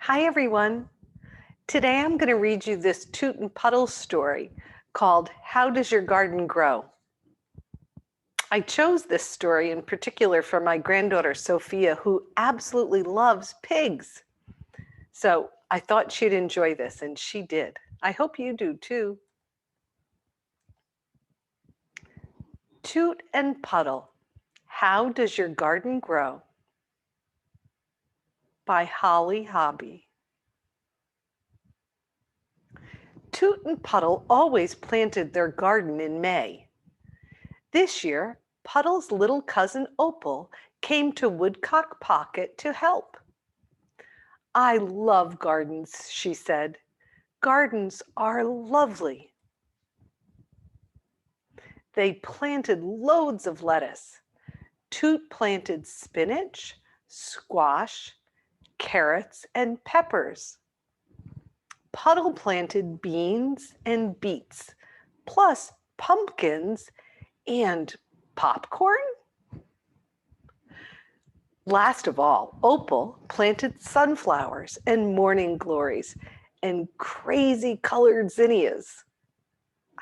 Hi, everyone. Today I'm going to read you this Toot and Puddle story called How Does Your Garden Grow? I chose this story in particular for my granddaughter, Sophia, who absolutely loves pigs. So I thought she'd enjoy this, and she did. I hope you do too. Toot and Puddle, How Does Your Garden Grow? By Holly Hobby. Toot and Puddle always planted their garden in May. This year, Puddle's little cousin Opal came to Woodcock Pocket to help. I love gardens, she said. Gardens are lovely. They planted loads of lettuce. Toot planted spinach, squash, carrots, and peppers. Puddle planted beans and beets, plus pumpkins and popcorn? Last of all, Opal planted sunflowers and morning glories and crazy colored zinnias.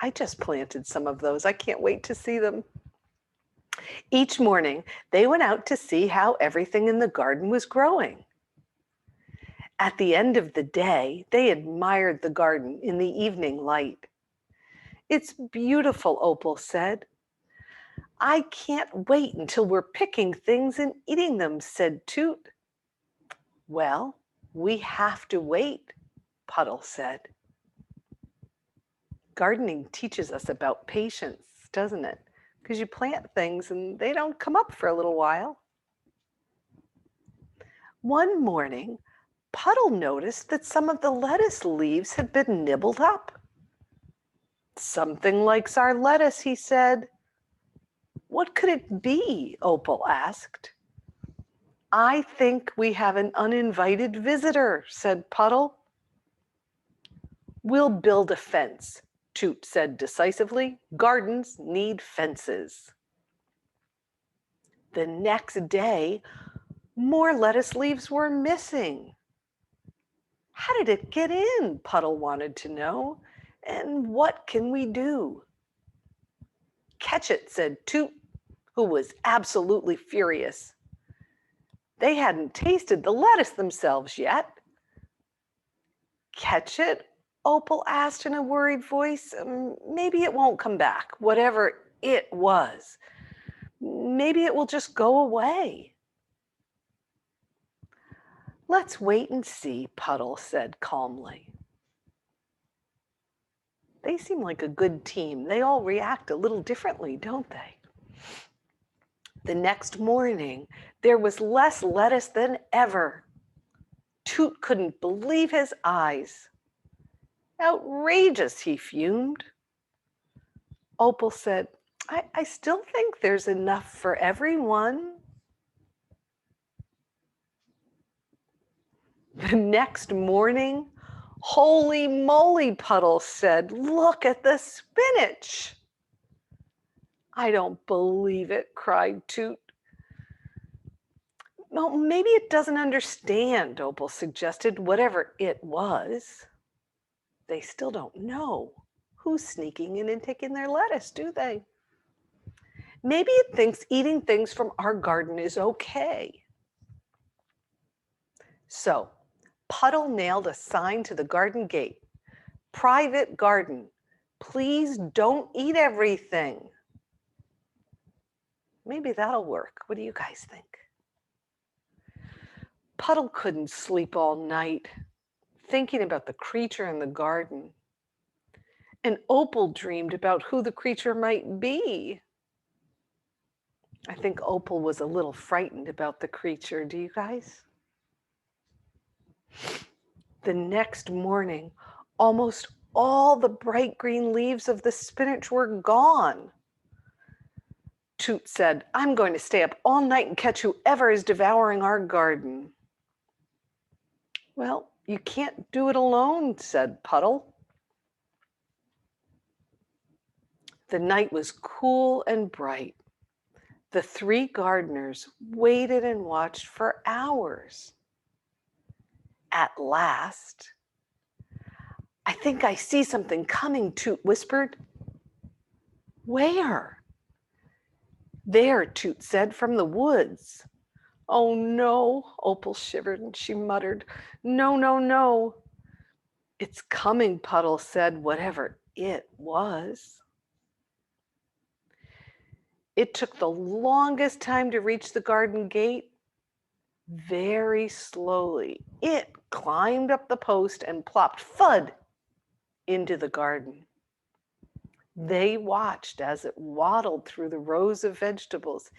I just planted some of those. I can't wait to see them. Each morning, they went out to see how everything in the garden was growing. At the end of the day, they admired the garden in the evening light. "It's beautiful," Opal said. "I can't wait until we're picking things and eating them," said Toot. "Well, we have to wait," Puddle said. Gardening teaches us about patience, doesn't it? Because you plant things and they don't come up for a little while. One morning, Puddle noticed that some of the lettuce leaves had been nibbled up. "Something likes our lettuce," he said. "What could it be?" Opal asked. "I think we have an uninvited visitor," said Puddle. "We'll build a fence," Toot said decisively. "Gardens need fences." The next day, more lettuce leaves were missing. "How did it get in?" Puddle wanted to know. "And what can we do?" "Catch it," said Toot, who was absolutely furious. They hadn't tasted the lettuce themselves yet. "Catch it?" Opal asked in a worried voice. "Maybe it won't come back, whatever it was. Maybe it will just go away." "Let's wait and see," Puddle said calmly. They seem like a good team. They all react a little differently, don't they? The next morning, there was less lettuce than ever. Toot couldn't believe his eyes. "Outrageous," he fumed. Opal said, I still think there's enough for everyone." The next morning, "Holy moly," Puddle said, "look at the spinach." "I don't believe it," cried Toot. "Well, maybe it doesn't understand," Opal suggested, "whatever it was." They still don't know who's sneaking in and taking their lettuce, do they? "Maybe it thinks eating things from our garden is okay." So Puddle nailed a sign to the garden gate. "Private garden. Please don't eat everything." Maybe that'll work. What do you guys think? Puddle couldn't sleep all night, thinking about the creature in the garden. And Opal dreamed about who the creature might be. I think Opal was a little frightened about the creature. Do you guys? The next morning, almost all the bright green leaves of the spinach were gone. Toot said, "I'm going to stay up all night and catch whoever is devouring our garden." "Well, you can't do it alone," said Puddle. The night was cool and bright. The three gardeners waited and watched for hours. At last, "I think I see something coming," Toot whispered. "Where?" "There," Toot said, "from the woods." "Oh no," Opal shivered and she muttered, "No, no, no." "It's coming," Puddle said, "whatever it was." It took the longest time to reach the garden gate. Very slowly, it climbed up the post and plopped thud into the garden. They watched as it waddled through the rows of vegetables.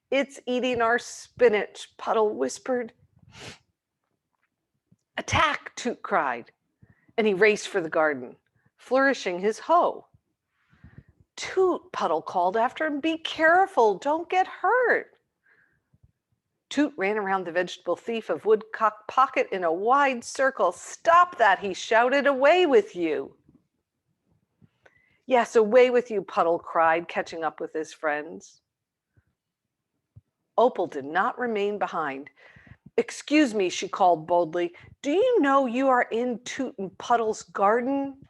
"It's eating our spinach," Puddle whispered. "Attack!" Toot cried, and he raced for the garden, flourishing his hoe. "Toot," Puddle called after him, "be careful, don't get hurt." Toot ran around the vegetable thief of Woodcock Pocket in a wide circle. "Stop that," he shouted, "away with you." "Yes, away with you," Puddle cried, catching up with his friends. Opal did not remain behind. "Excuse me," she called boldly. "Do you know you are in Toot and Puddle's garden?"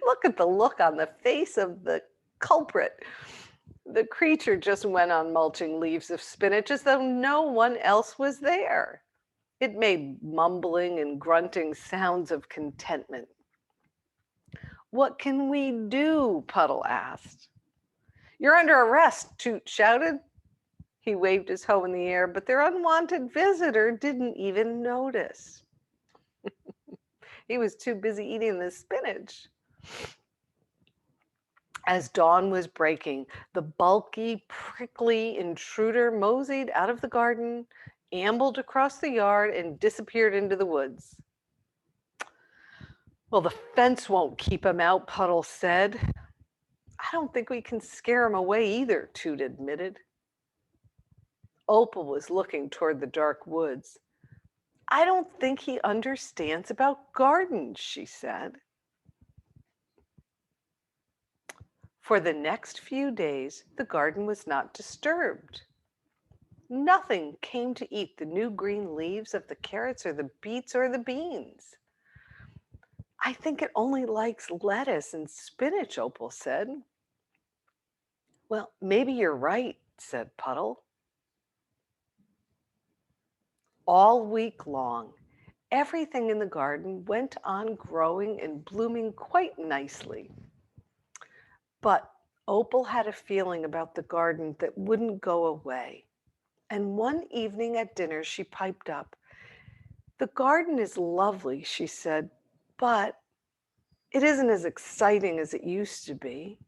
Look at the look on the face of the culprit. The creature just went on mulching leaves of spinach as though no one else was there. It made mumbling and grunting sounds of contentment. "What can we do?" Puddle asked. "You're under arrest," Toot shouted. He waved his hoe in the air, but their unwanted visitor didn't even notice. He was too busy eating the spinach. As dawn was breaking, the bulky, prickly intruder moseyed out of the garden, ambled across the yard, and disappeared into the woods. "Well, the fence won't keep him out," Puddle said. "I don't think we can scare him away either," Toot admitted. Opal was looking toward the dark woods. "I don't think he understands about gardens," she said. For the next few days, the garden was not disturbed. Nothing came to eat the new green leaves of the carrots or the beets or the beans. "I think it only likes lettuce and spinach," Opal said. "Well, maybe you're right," said Puddle. All week long, everything in the garden went on growing and blooming quite nicely. But Opal had a feeling about the garden that wouldn't go away. And one evening at dinner, she piped up. "The garden is lovely," she said, "but it isn't as exciting as it used to be."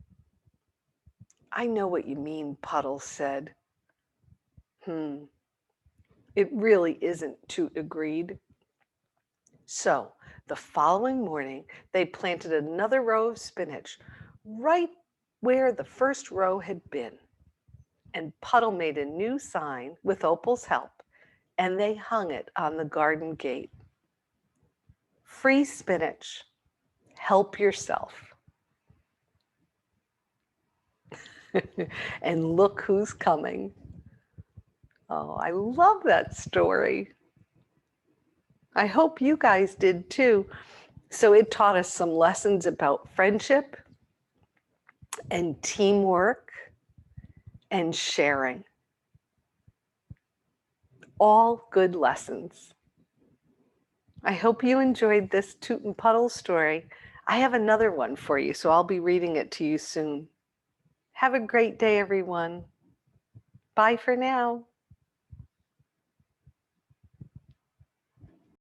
"I know what you mean," Puddle said. It really isn't," Toot agreed. So the following morning, they planted another row of spinach right where the first row had been. And Puddle made a new sign with Opal's help, and they hung it on the garden gate. "Free spinach. Help yourself." And look who's coming. Oh, I love that story. I hope you guys did too. So it taught us some lessons about friendship and teamwork and sharing. All good lessons. I hope you enjoyed this Toot and Puddle story. I have another one for you, so I'll be reading it to you soon. Have a great day, everyone. Bye for now.